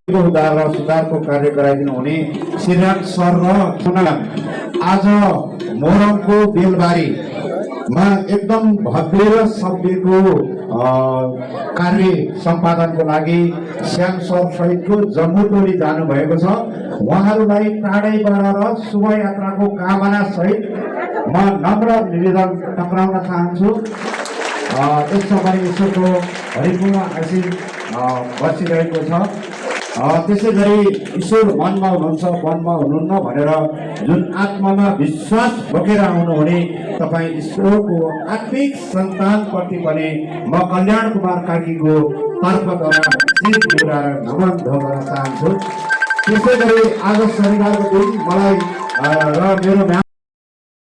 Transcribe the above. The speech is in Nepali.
उद्धार र सुधारको कार्य गराइदिनु हुने श्रीराम सर र सुनाम आज मोरङको बेलबारीमा एकदम भव्य र सभ्यको कार्य सम्पादनको लागि श्याम सर सहितको जम्मू टोली जानुभएको छ। उहाँहरूलाई टाढैबाट र शोभायात्राको कामना सहित म नम्र निवेदन टक्राउन चाहन्छु। त्यसमा पनि ईश्वरको हरिपूर्ण आशीष बसिरहेको छ। त्यसै गरी ईश्वर मनमा हुनुहुन्छ वनमा हुनुहुन्न भनेर जुन आत्मामा विश्वास बोकेर आउनुहुने तपाईँ ईश्वरको आत्मिक सन्तानप्रति पनि म कल्याण कुमार कार्कीको तर्फद्वारा शिर निहुराएर नमन गर्न चाहन्छु। त्यसै गरी आज शनिबारको दिन मलाई र मेरो